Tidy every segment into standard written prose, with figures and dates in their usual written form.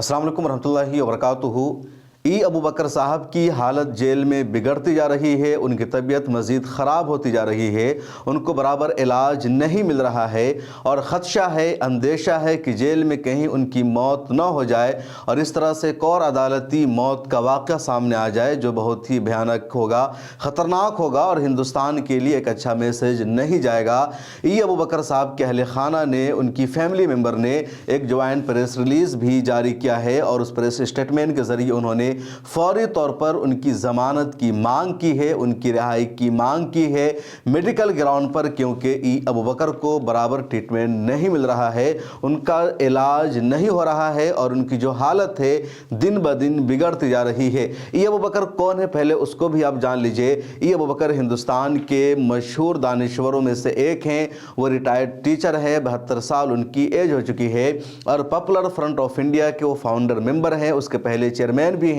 अस्सलाम वालेकुम रहमतुल्लाहि व बरकातुहू। अबू बकर साहब की हालत जेल में बिगड़ती जा रही है, उनकी तबीयत मज़ीद ख़राब होती जा रही है, उनको बराबर इलाज नहीं मिल रहा है और ख़दशा है, अंदेशा है कि जेल में कहीं उनकी मौत न हो जाए और इस तरह से एक और अदालती मौत का वाक़या सामने आ जाए जो बहुत ही भयानक होगा, ख़तरनाक होगा और हिंदुस्तान के लिए एक अच्छा मैसेज नहीं जाएगा। अबू बकर साहब के अहल खाना ने, उनकी फैमिली मेम्बर ने एक ज्वाइंट प्रेस रिलीज़ भी जारी किया है और उस प्रेस स्टेटमेंट के ज़रिए उन्होंने फौरी तौर पर उनकी ज़मानत की मांग की है, उनकी रिहाई की मांग की है मेडिकल ग्राउंड पर, क्योंकि अबू बकर को बराबर ट्रीटमेंट नहीं मिल रहा है, उनका इलाज नहीं हो रहा है और उनकी जो हालत है दिन ब दिन बिगड़ती जा रही है। अबू बकर कौन है, पहले उसको भी आप जान लीजिए। अबू बकर हिंदुस्तान के मशहूर दानिश्वरों में से एक हैं। वो रिटायर्ड टीचर है, 72 साल उनकी एज हो चुकी है और पॉपुलर फ्रंट ऑफ इंडिया के वो फाउंडर मेंबर हैं, उसके पहले चेयरमैन भी हैं।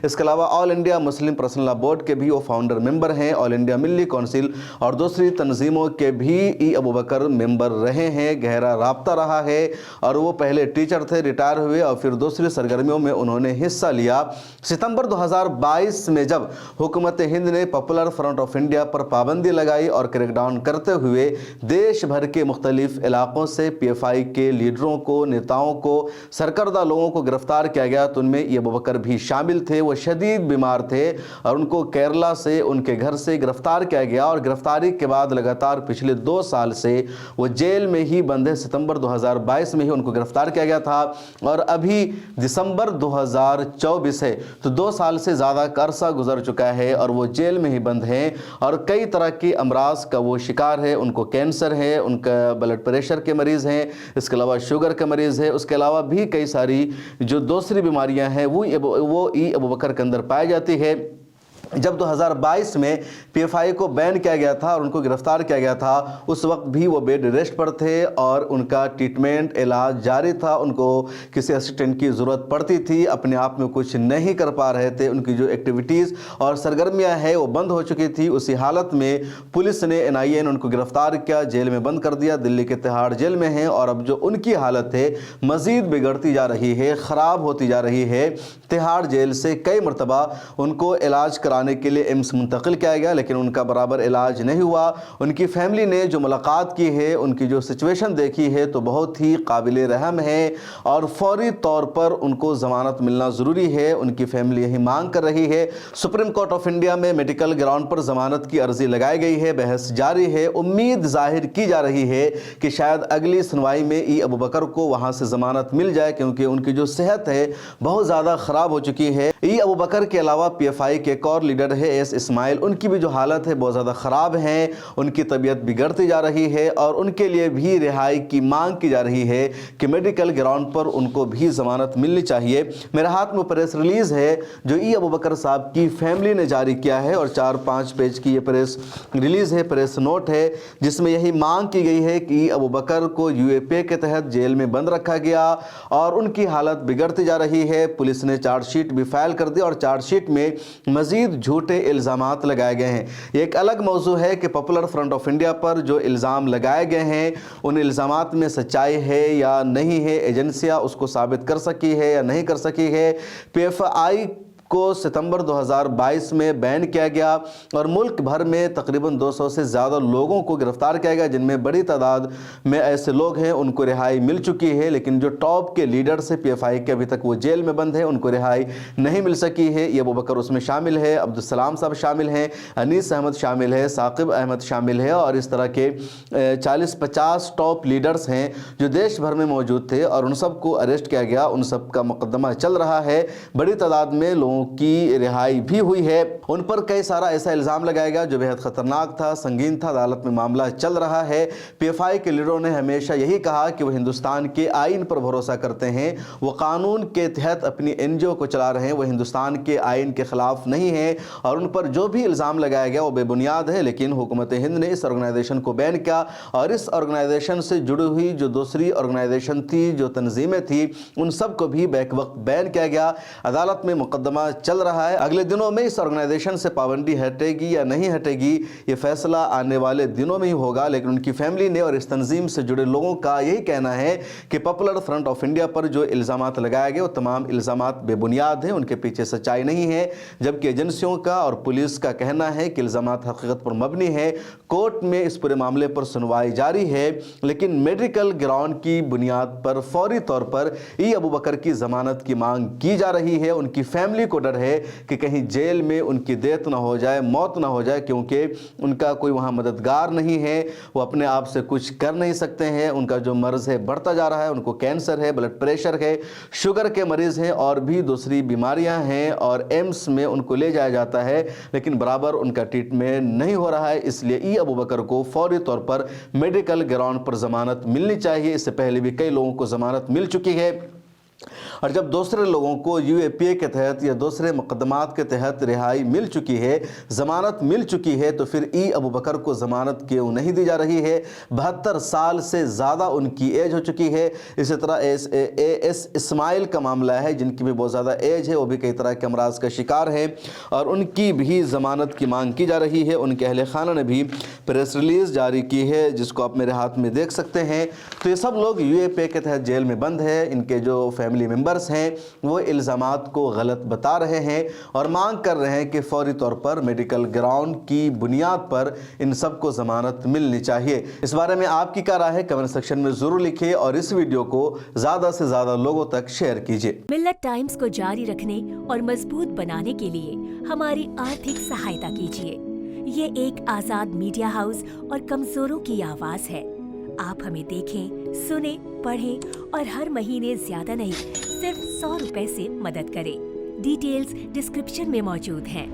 इसके अलावा all India Muslim personal law board के भी वो फाउंडर मेंबर हैं, ऑल इंडिया मिल्ली काउंसिल और दूसरी तंजीमों के भी अबू बकर मेंबर रहे हैं। गहरा राब्ता रहा है और वो पहले टीचर थे, रिटायर हुए और फिर दूसरी सरगर्मियों में उन्होंने हिस्सा लिया। सितंबर 2022 में जब हुकूमत हिंद ने पॉपुलर फ्रंट ऑफ इंडिया पर पाबंदी लगाई और क्रैकडाउन करते हुए देश भर के मुख्तलिफ इलाकों से PFI के लीडरों को, नेताओं को, सरकर्दा लोगों को गिरफ्तार किया गया तो उनमें अबू बकर भी शामिल थे। वो शदीद बीमार थे और उनको केरला से, उनके घर से गिरफ्तार किया गया और गिरफ्तारी के बाद लगातार पिछले 2 साल से वो जेल में ही बंद है। सितंबर 2022 में ही उनको गिरफ्तार किया गया था और अभी दिसंबर 2024 है, तो 2 साल से ज़्यादा का अरसा गुजर चुका है और वो जेल में ही बंद हैं और कई तरह की अमराज का वो शिकार है। उनको कैंसर है, उनका ब्लड प्रेशर के मरीज़ हैं, इसके अलावा शुगर के मरीज़ है, उसके अलावा भी कई सारी जो दूसरी बीमारियां हैं वो अबू बकर के अंदर पाई जाती है। जब 2022 में PFI को बैन किया गया था और उनको गिरफ्तार किया गया था, उस वक्त भी वो बेड रेस्ट पर थे और उनका ट्रीटमेंट, इलाज जारी था। उनको किसी असिस्टेंट की ज़रूरत पड़ती थी, अपने आप में कुछ नहीं कर पा रहे थे, उनकी जो एक्टिविटीज़ और सरगर्मियां हैं वो बंद हो चुकी थी। उसी हालत में पुलिस ने, NIA ने उनको गिरफ्तार किया, जेल में बंद कर दिया। दिल्ली के तिहाड़ जेल में हैं और अब जो उनकी हालत है मज़ीद बिगड़ती जा रही है, ख़राब होती जा रही है। तिहाड़ जेल से कई मरतबा उनको इलाज कराने के लिए एम्स मुंतकिल किया गया लेकिन उनका बराबर इलाज नहीं हुआ। उनकी फैमिली ने जो मुलाकात की है, उनकी जो सिचुएशन देखी है तो बहुत ही काबिल रहम है और फौरी तौर पर उनको ज़मानत मिलना ज़रूरी है। उनकी फैमिली यही मांग कर रही है। सुप्रीम कोर्ट ऑफ इंडिया में मेडिकल ग्राउंड पर ज़मानत की अर्जी लगाई गई है, बहस जारी है। उम्मीद जाहिर की जा रही है कि शायद अगली सुनवाई में अबू बकर को वहाँ से ज़मानत मिल जाए, क्योंकि उनकी जो सेहत है बहुत ज़्यादा ख़राब हो चुकी है। अबू बकर के अलावा PFI के एक और लीडर है S इस्माइल, उनकी भी जो हालत है बहुत ज़्यादा ख़राब है, उनकी तबीयत बिगड़ती जा रही है और उनके लिए भी रिहाई की मांग की जा रही है कि मेडिकल ग्राउंड पर उनको भी ज़मानत मिलनी चाहिए। मेरे हाथ में प्रेस रिलीज़ है जो अबू बकर साहब की फैमिली ने जारी किया है और 4-5 पेज की ये प्रेस रिलीज़ है, प्रेस नोट है, जिसमें यही मांग की गई है कि अबू बकर को UAPA के तहत जेल में बंद रखा गया और उनकी हालत बिगड़ती जा रही है। पुलिस ने चार्जशीट भी फाइल कर दी और चार्जशीट में मज़ीद झूठे इल्ज़ामात लगाए गए हैं। एक अलग मौजू है कि पॉपुलर फ्रंट ऑफ इंडिया पर जो इल्ज़ाम लगाए गए हैं उन इल्ज़ामात में सच्चाई है या नहीं है, एजेंसियां उसको साबित कर सकी है या नहीं कर सकी है। PFI को सितंबर 2022 में बैन किया गया और मुल्क भर में तकरीबन 200 से ज़्यादा लोगों को गिरफ्तार किया गया, जिनमें बड़ी तादाद में ऐसे लोग हैं उनको रिहाई मिल चुकी है, लेकिन जो टॉप के लीडर्स है PFI के अभी तक वो जेल में बंद है, उनको रिहाई नहीं मिल सकी है। अबू बकर उसमें शामिल है, अब्दुल सलाम साहब शामिल हैं, अनीस अहमद शामिल है, साकिब अहमद शामिल है और इस तरह के 40-50 टॉप लीडर्स हैं जो देश भर में मौजूद थे और उन सबको अरेस्ट किया गया। उन सब का मुकदमा चल रहा है, बड़ी तादाद में लोगों की रिहाई भी हुई है। उन पर कई सारा ऐसा इल्ज़ाम लगाया गया जो बेहद ख़तरनाक था, संगीन था। अदालत में मामला चल रहा है। PFI के लीडरों ने हमेशा यही कहा कि वो हिंदुस्तान के आइन पर भरोसा करते हैं, वो कानून के तहत अपनी NGO को चला रहे हैं, वो हिंदुस्तान के आइन के ख़िलाफ़ नहीं है और उन पर जो भी इल्ज़ाम लगाया गया वो बेबुनियाद है। लेकिन हुकूमत हिंद ने इस ऑर्गेनाइजेशन को बैन किया और इस ऑर्गेनाइजेशन से जुड़ी हुई जो दूसरी ऑर्गेनाइजेशन थी, जो तंजीमें थी, उन सब को भी बैक वक्त बैन किया गया। अदालत में मुकदमा चल रहा है। अगले दिनों में इस ऑर्गेनाइजेशन से पाबंदी हटेगी या नहीं हटेगी, ये फैसला आने वाले दिनों में ही होगा। लेकिन उनकी फैमिली ने और इस तंजीम से जुड़े लोगों का यही कहना है कि पॉपुलर फ्रंट ऑफ इंडिया पर जो इल्ज़ामात लगाए गए वो तमाम इल्ज़ामात बेबुनियाद हैं, उनके पीछे सच्चाई नहीं है। जबकि एजेंसियों का और पुलिस का कहना है कि इल्ज़ामात हकीकत पर मबनी है। कोर्ट में इस पूरे मामले पर सुनवाई जारी है, लेकिन मेडिकल ग्राउंड की बुनियाद पर फौरी तौर पर ई अबू बकर की ज़मानत की मांग की जा रही है। उनकी फैमिली को डर है कि कहीं जेल में उनकी डेथ ना हो जाए, मौत ना हो जाए, क्योंकि उनका कोई वहाँ मददगार नहीं है, वो अपने आप से कुछ कर नहीं सकते हैं। उनका जो मर्ज़ है बढ़ता जा रहा है, उनको कैंसर है, ब्लड प्रेशर है, शुगर के मरीज़ हैं और भी दूसरी बीमारियां हैं, और एम्स में उनको ले जाया जाता है लेकिन बराबर उनका ट्रीटमेंट नहीं हो रहा है। इसलिए ई अबू बकर को फौरी तौर पर मेडिकल ग्राउंड पर ज़मानत मिलनी चाहिए। इससे पहले भी कई लोगों को ज़मानत मिल चुकी है, और जब दूसरे लोगों को यूएपीए के तहत या दूसरे मुकदमात के तहत रिहाई मिल चुकी है, ज़मानत मिल चुकी है, तो फिर ई अबू बकर को ज़मानत क्यों नहीं दी जा रही है? 72 साल से ज़्यादा उनकी एज हो चुकी है। इसी तरह एस इस्माइल का मामला है, जिनकी भी बहुत ज़्यादा एज है, वो भी कई तरह के अमराज का शिकार है और उनकी भी ज़मानत की मांग की जा रही है। उनके अहले खाना ने भी प्रेस रिलीज़ जारी की है, जिसको आप मेरे हाथ में देख सकते हैं। तो ये सब लोग यूएपीए के तहत जेल में बंद है। इनके जो फैमिली मेंबर्स हैं वो इल्ज़ामात को गलत बता रहे हैं और मांग कर रहे हैं कि फौरी तौर पर मेडिकल ग्राउंड की बुनियाद पर इन सबको ज़मानत मिलनी चाहिए। इस बारे में आपकी क्या राय है? कमेंट सेक्शन में ज़रूर लिखिए और इस वीडियो को ज़्यादा से ज़्यादा लोगों तक शेयर कीजिए। मिल्लत टाइम्स को जारी रखने और मजबूत बनाने के लिए हमारी आर्थिक सहायता कीजिए। ये एक आजाद मीडिया हाउस और कमजोरों की आवाज है। आप हमें देखें, सुने, पढ़ें और हर महीने ज्यादा नहीं, सिर्फ 100 रुपए से मदद करें। डिटेल्स डिस्क्रिप्शन में मौजूद हैं।